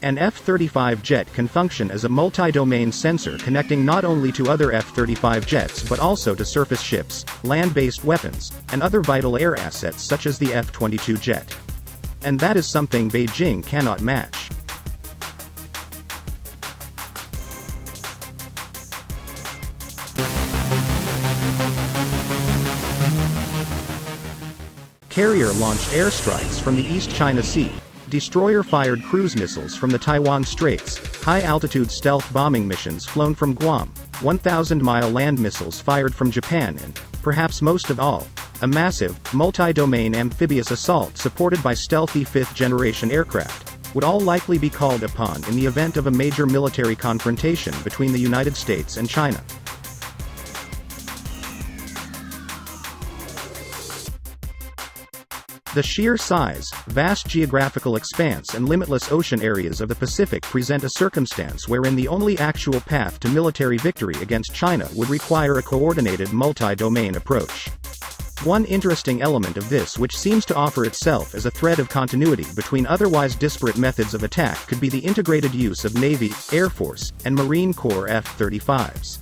An F-35 jet can function as a multi-domain sensor connecting not only to other F-35 jets but also to surface ships, land-based weapons, and other vital air assets such as the F-22 jet. And that is something Beijing cannot match. Carrier-launched airstrikes from the East China Sea, destroyer-fired cruise missiles from the Taiwan straits, high-altitude stealth bombing missions flown from Guam, 1,000-mile land missiles fired from Japan and, perhaps most of all, a massive, multi-domain amphibious assault supported by stealthy fifth-generation aircraft, would all likely be called upon in the event of a major military confrontation between the United States and China. The sheer size, vast geographical expanse and limitless ocean areas of the Pacific present a circumstance wherein the only actual path to military victory against China would require a coordinated multi-domain approach. One interesting element of this which seems to offer itself as a thread of continuity between otherwise disparate methods of attack could be the integrated use of Navy, Air Force, and Marine Corps F-35s.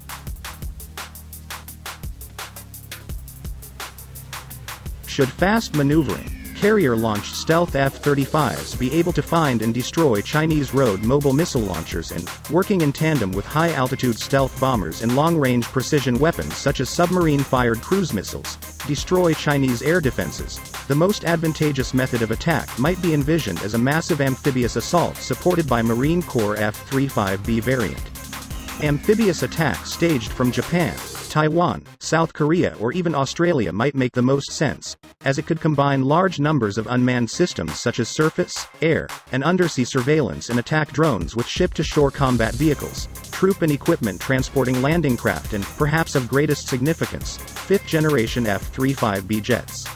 Should fast maneuvering, carrier-launched stealth F-35s be able to find and destroy Chinese road mobile missile launchers and, working in tandem with high-altitude stealth bombers and long-range precision weapons such as submarine-fired cruise missiles, destroy Chinese air defenses, the most advantageous method of attack might be envisioned as a massive amphibious assault supported by Marine Corps F-35B variant. Amphibious attacks staged from Japan, Taiwan, South Korea or even Australia might make the most sense, as it could combine large numbers of unmanned systems such as surface, air, and undersea surveillance and attack drones with ship-to-shore combat vehicles, troop and equipment transporting landing craft and, perhaps of greatest significance, fifth-generation F-35B jets.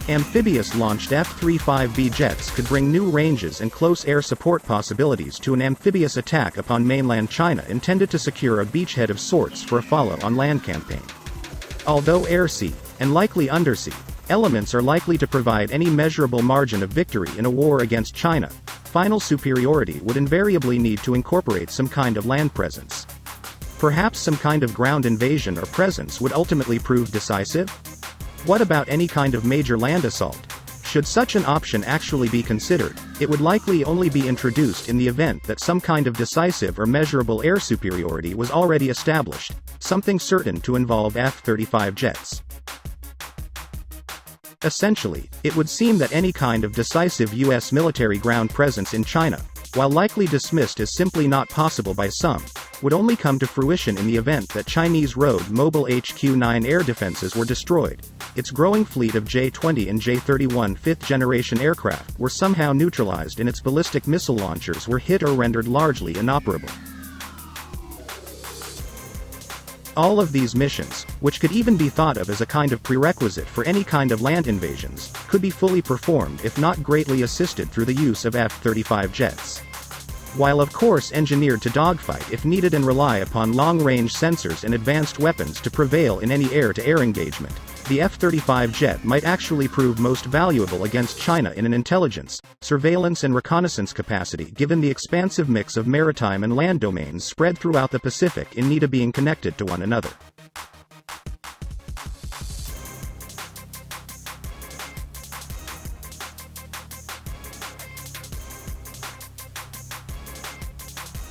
Amphibious-launched F-35B jets could bring new ranges and close air support possibilities to an amphibious attack upon mainland China intended to secure a beachhead of sorts for a follow-on-land campaign. Although air-sea, and likely undersea, elements are likely to provide any measurable margin of victory in a war against China, final superiority would invariably need to incorporate some kind of land presence. Perhaps some kind of ground invasion or presence would ultimately prove decisive? What about any kind of major land assault? Should such an option actually be considered, it would likely only be introduced in the event that some kind of decisive or measurable air superiority was already established, something certain to involve F-35 jets. Essentially, it would seem that any kind of decisive U.S. military ground presence in China, while likely dismissed as simply not possible by some, would only come to fruition in the event that Chinese road mobile HQ-9 air defenses were destroyed, its growing fleet of J-20 and J-31 fifth-generation aircraft were somehow neutralized and its ballistic missile launchers were hit or rendered largely inoperable. All of these missions, which could even be thought of as a kind of prerequisite for any kind of land invasions, could be fully performed if not greatly assisted through the use of F-35 jets. While of course engineered to dogfight if needed and rely upon long-range sensors and advanced weapons to prevail in any air-to-air engagement, the F-35 jet might actually prove most valuable against China in an intelligence, surveillance and reconnaissance capacity given the expansive mix of maritime and land domains spread throughout the Pacific in need of being connected to one another.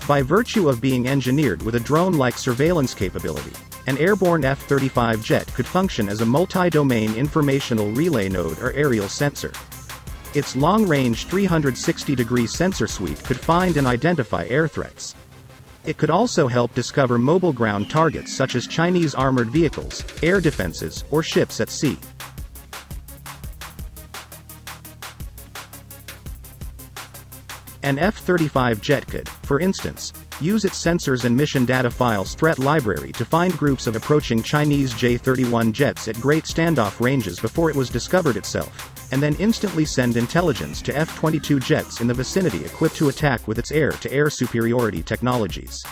By virtue of being engineered with a drone-like surveillance capability, an airborne F-35 jet could function as a multi-domain informational relay node or aerial sensor. Its long-range 360-degree sensor suite could find and identify air threats. It could also help discover mobile ground targets such as Chinese armored vehicles, air defenses, or ships at sea. An F-35 jet could, for instance, use its sensors and mission data files threat library to find groups of approaching Chinese J-31 jets at great standoff ranges before it was discovered itself, and then instantly send intelligence to F-22 jets in the vicinity equipped to attack with its air-to-air superiority technologies.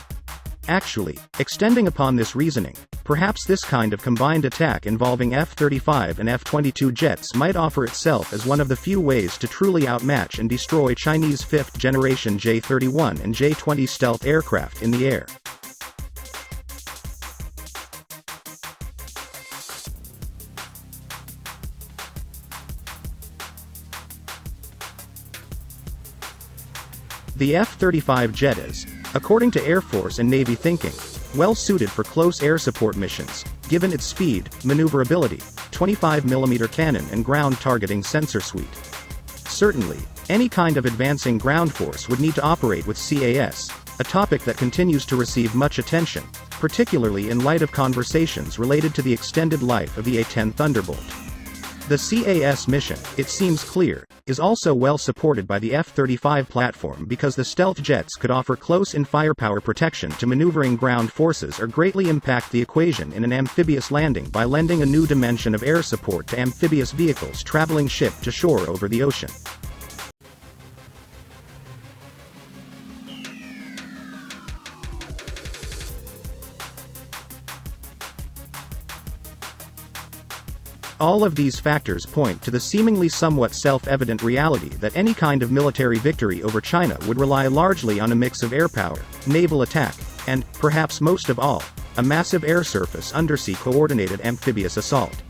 Actually, extending upon this reasoning, perhaps this kind of combined attack involving F-35 and F-22 jets might offer itself as one of the few ways to truly outmatch and destroy Chinese 5th-generation J-31 and J-20 stealth aircraft in the air. The F-35 jet is, according to Air Force and Navy thinking, well suited for close air support missions, given its speed, maneuverability, 25mm cannon and ground targeting sensor suite. Certainly, any kind of advancing ground force would need to operate with CAS, a topic that continues to receive much attention, particularly in light of conversations related to the extended life of the A-10 Thunderbolt. The CAS mission, it seems clear, is also well supported by the F-35 platform because the stealth jets could offer close-in firepower protection to maneuvering ground forces or greatly impact the equation in an amphibious landing by lending a new dimension of air support to amphibious vehicles traveling ship to shore over the ocean. All of these factors point to the seemingly somewhat self-evident reality that any kind of military victory over China would rely largely on a mix of air power, naval attack, and, perhaps most of all, a massive air surface undersea coordinated amphibious assault.